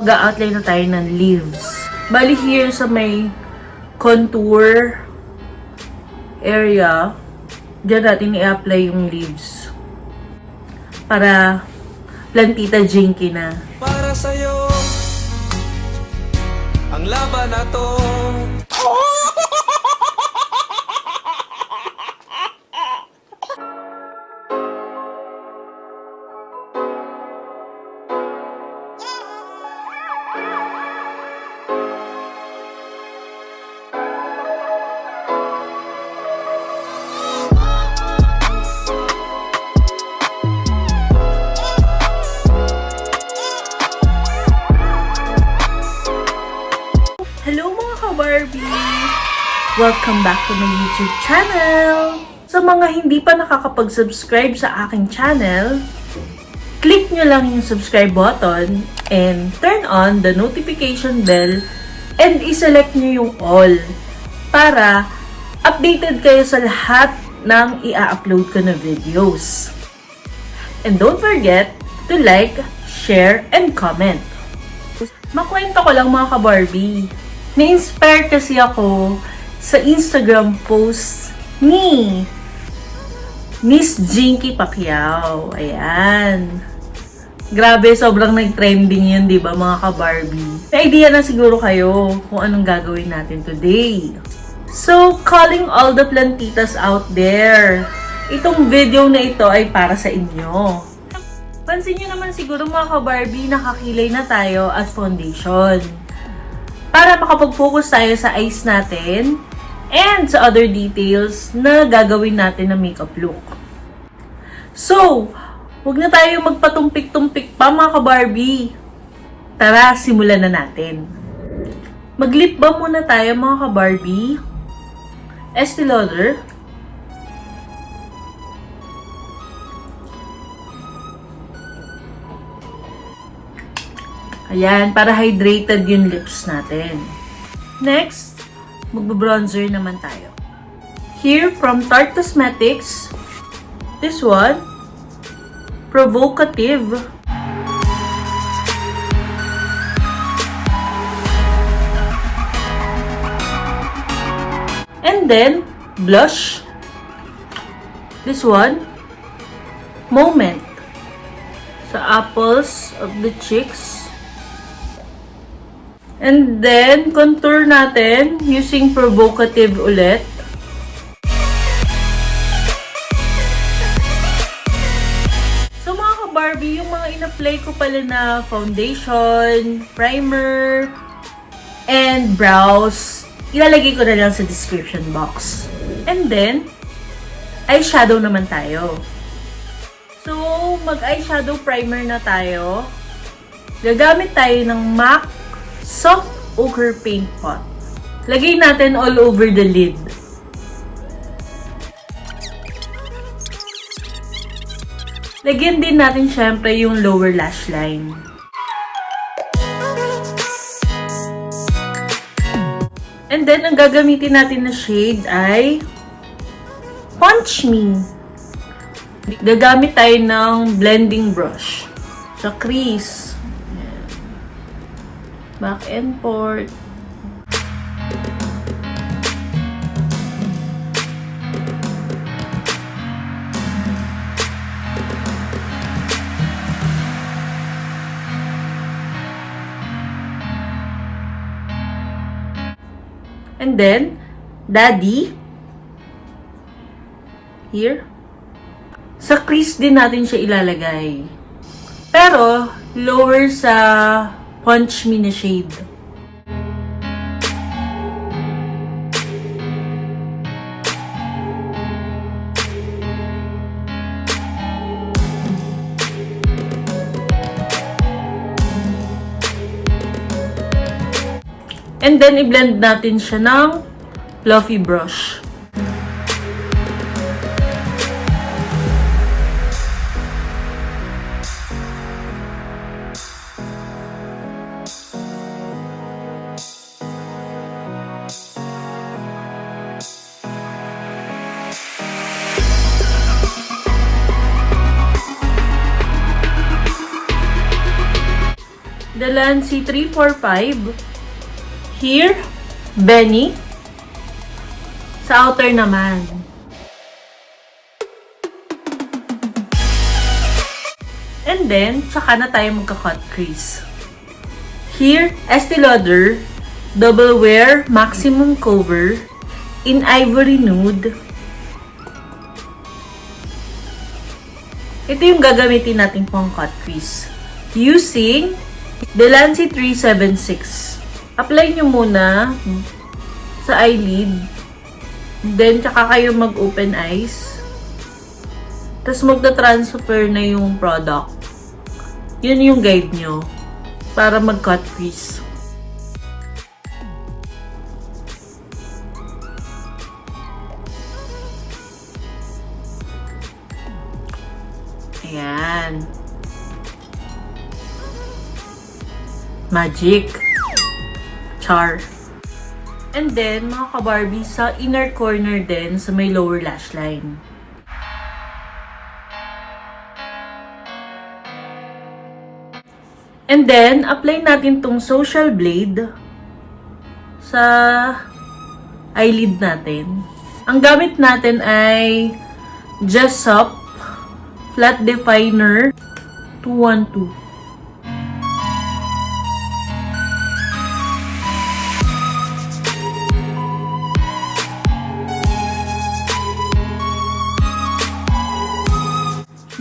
Mag-outline na tayo ng leaves. Bali here sa may contour area, diyan natin i-apply yung leaves. Para plantita jinky na. Para sa'yo, ang laban na to. Hello mga ka-Barbie! Welcome back to my YouTube channel! Sa mga hindi pa nakakapag-subscribe sa aking channel, click nyo lang yung subscribe button and turn on the notification bell and iselect nyo yung all para updated kayo sa lahat ng i-upload ko na videos. And don't forget to like, share, and comment. Makwento ko lang mga ka-Barbie. Na-inspire kasi ako sa Instagram post ni Miss Jinky Pacquiao. Ayan. Grabe, sobrang nag-trending yun, di ba mga ka-Barbie? May idea na siguro kayo kung anong gagawin natin today. So, calling all the plantitas out there. Itong video na ito ay para sa inyo. Pansin nyo naman siguro mga ka-Barbie, nakakilay na tayo at foundation. Para makapag-focus tayo sa eyes natin and sa other details na gagawin natin na makeup look. So, huwag na tayo magpatumpik-tumpik pa mga ka-Barbie. Tara, simulan na natin. Mag-lip balm muna tayo mga ka-Barbie. Estee Lauder. Ayan, para hydrated yung lips natin. Next, magbo-bronzer naman tayo. Here, from Tarte Cosmetics, this one, Provocative. And then, blush. This one, Moment. Sa apples of the cheeks. And then, contour natin using Provocative ulit. So mga ka-Barbie, yung mga in-apply ko pala na foundation, primer, and brows, ilalagay ko na lang sa description box. And then, eyeshadow naman tayo. So, mag-eyeshadow primer na tayo. Gagamit tayo ng MAC Soft Ochre Paint Pot. Lagay natin all over the lid. Lagyan din natin syempre yung lower lash line. And then, ang gagamitin natin na shade ay Punch Me. Gagamit tayo ng blending brush sa crease. Back and forth. And then, Daddy. Here. Sa crease din natin siya ilalagay. Pero, lower sa Punch Me na shade. And then, i-blend natin siya ng fluffy brush. Delancey 345. Here, Benny. Sa outer naman. And then, tsaka na tayo magka-cut crease. Here, Estee Lauder Double Wear Maximum Cover in Ivory Nude. Ito yung gagamitin natin pang cut crease. Using Delancey 376. Apply nyo muna sa eyelid. Then, tsaka kayo mag-open eyes. Tapos, magta-transfer na yung product. Yun yung guide nyo para mag-cut crease. Ayan. Magic. Char. And then, mga ka-Barbie, sa inner corner din, sa may lower lash line. And then, apply natin tong Social Blade sa eyelid natin. Ang gamit natin ay Jessup Flat Definer 212.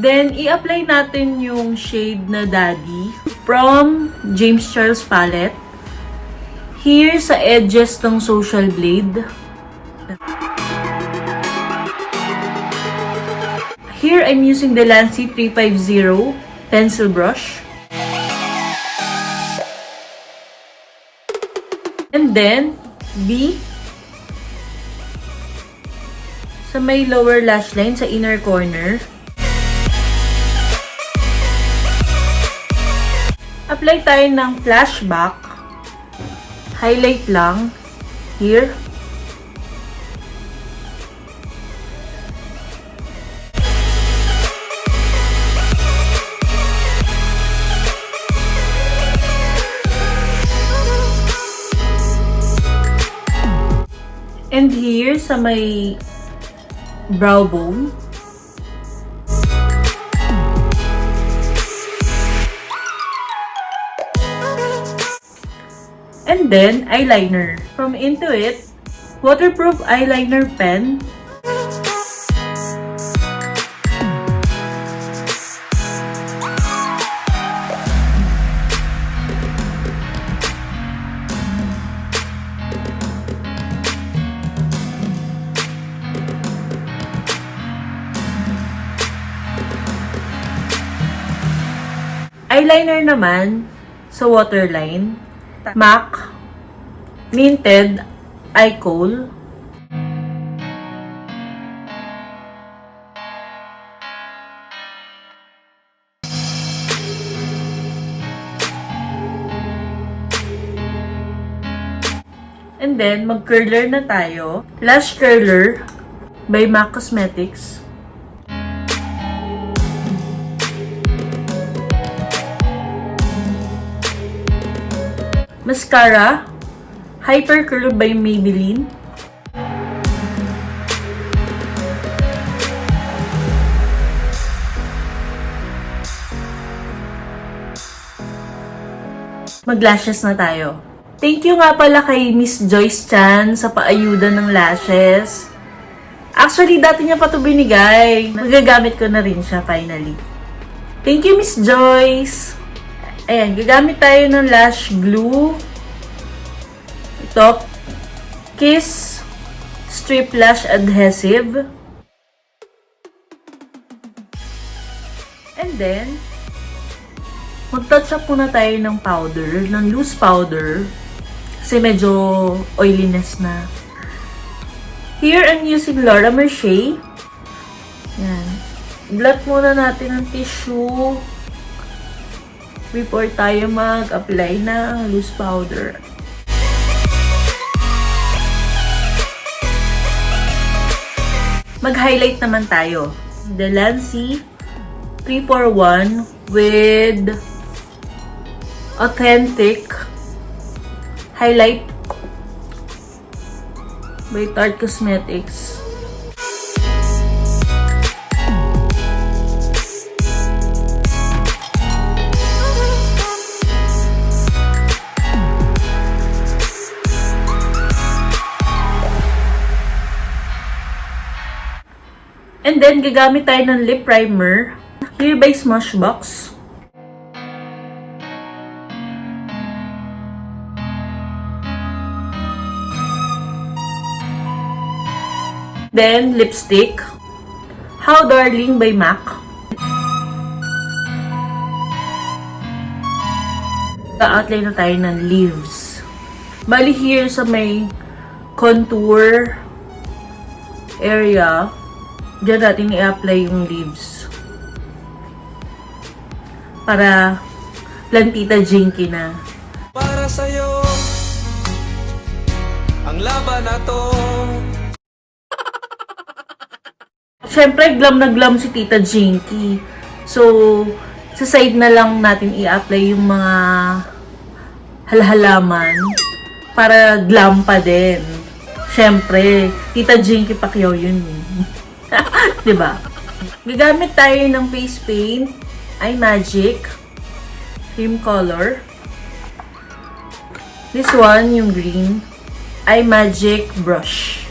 Then, i-apply natin yung shade na Daddy from James Charles Palette. Here, sa edges ng Social Blade. Here, I'm using the Delancey 350 pencil brush. And then, B. Sa may lower lash line, sa inner corner. Apply tayo ng flashback. Highlight lang. Here. And here sa may brow bone. And then, eyeliner. From Into It, waterproof eyeliner pen. Eyeliner naman sa waterline. MAC Minted Eye Kohl. And then, mag-curler na tayo. Lash Curler by MAC Cosmetics. Mascara, Hyper Curl by Maybelline. Mag-lashes na tayo. Thank you nga pala kay Miss Joyce Chan sa paayuda ng lashes. Actually, dati niya pa ito binigay. Magagamit ko na rin siya finally. Thank you, Miss Joyce! Ayan, gagamit tayo ng lash glue. Ito, Kiss Strip Lash Adhesive. And then, mag-touch up muna tayo ng powder, ng loose powder. Kasi medyo oiliness na. Here, I'm using Laura Mercier. Yan. Blot muna natin ang tissue before tayo mag-apply ng loose powder. Mag-highlight naman tayo. Delancey 341 with Authentic Highlight by Tarte Cosmetics. And then, gagamit tayo ng lip primer. Here by Smashbox. Then, lipstick. How Darling by MAC. Ka-outline na tayo ng leaves. Bali here sa may contour area, diyan natin i-apply yung leaves. Para plantita jinky na. Para sa'yo ang laban na to. Siyempre, glam na glam si Tita Jinky. So, sa side na lang natin i-apply yung mga halhalaman para glam pa din. Siyempre, Tita Jinky Pacquiao yun. Diba? Gagamit tayo ng face paint, Eye Magic, cream color. This one, yung green, Eye Magic brush.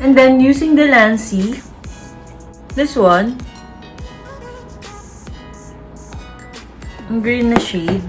And then, using the Lancy, this one, ang green na shade.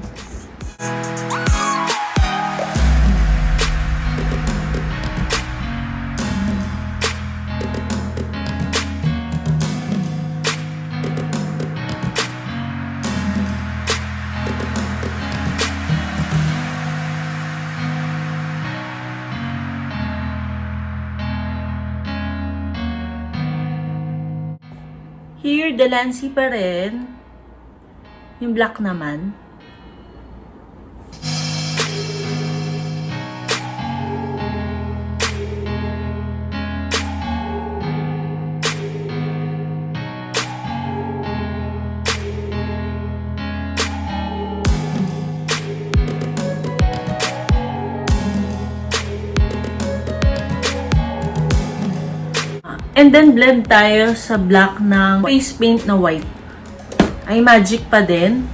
Here, the Lancy pa rin. Yung black naman. And then, blend tayo sa black ng face paint na white. Eye Magic pa din.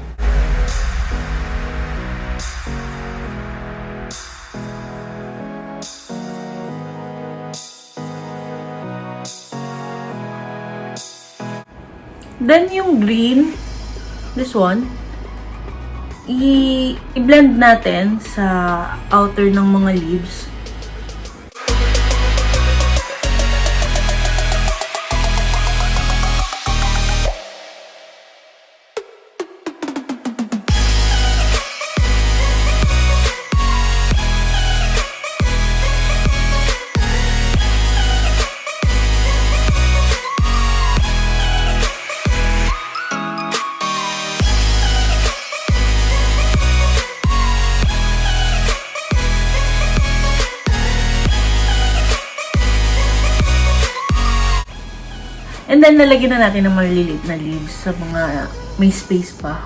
Then, yung green, this one, i-blend natin sa outer ng mga leaves. And then, lalagyan na natin ng maliliit na leaves sa mga may space pa.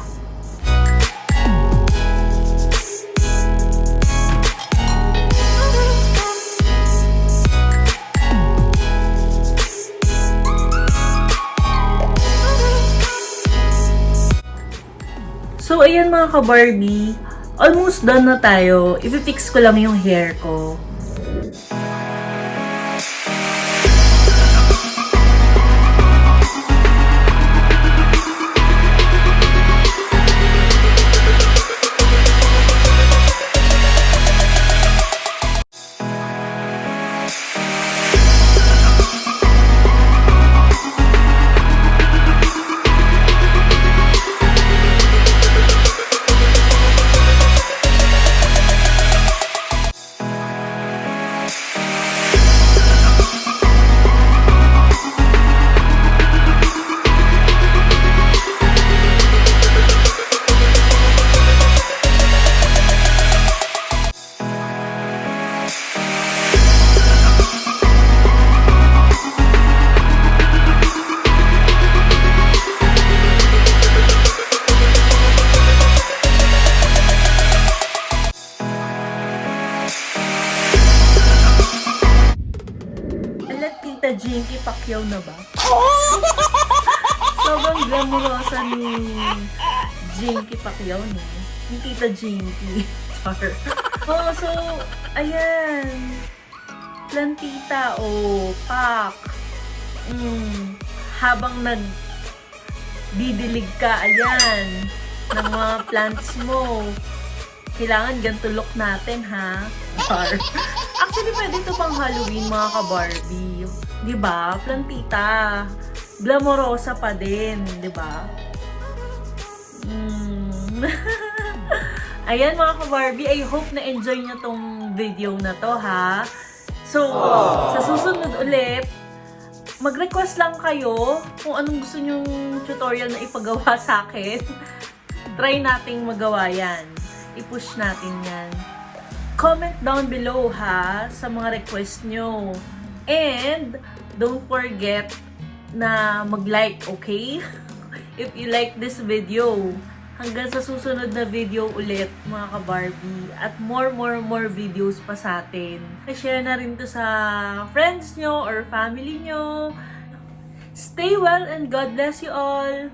So, ayan mga ka-Barbie. Almost done na tayo. I-fix ko lang yung hair ko. Pacquiao na ba? Sobrang glamorosa ni Jinky Pacquiao, no? Yung tita Jinky. Char. Oh, so, ayan. Plantita o Pac. Habang nagdidilig ka, ayan, ng mga plants mo. Kailangan ganito look natin, ha? Char. Actually, pwede ito pang Halloween, mga ka-Barbie. Diba? Plantita. Glamorosa pa din, diba? Ayan, mga ka-Barbie. I hope na-enjoy nyo tong video na to, ha? So, sa susunod ulit, mag-request lang kayo kung anong gusto nyong tutorial na ipagawa sa akin. Try nating magawa yan. I-push natin yan. Comment down below, ha, sa mga request nyo. And, don't forget na mag-like, okay? If you like this video. Hanggang sa susunod na video ulit, mga ka-Barbie. At more videos pa sa atin. I-share na rin to sa friends nyo or family nyo. Stay well and God bless you all!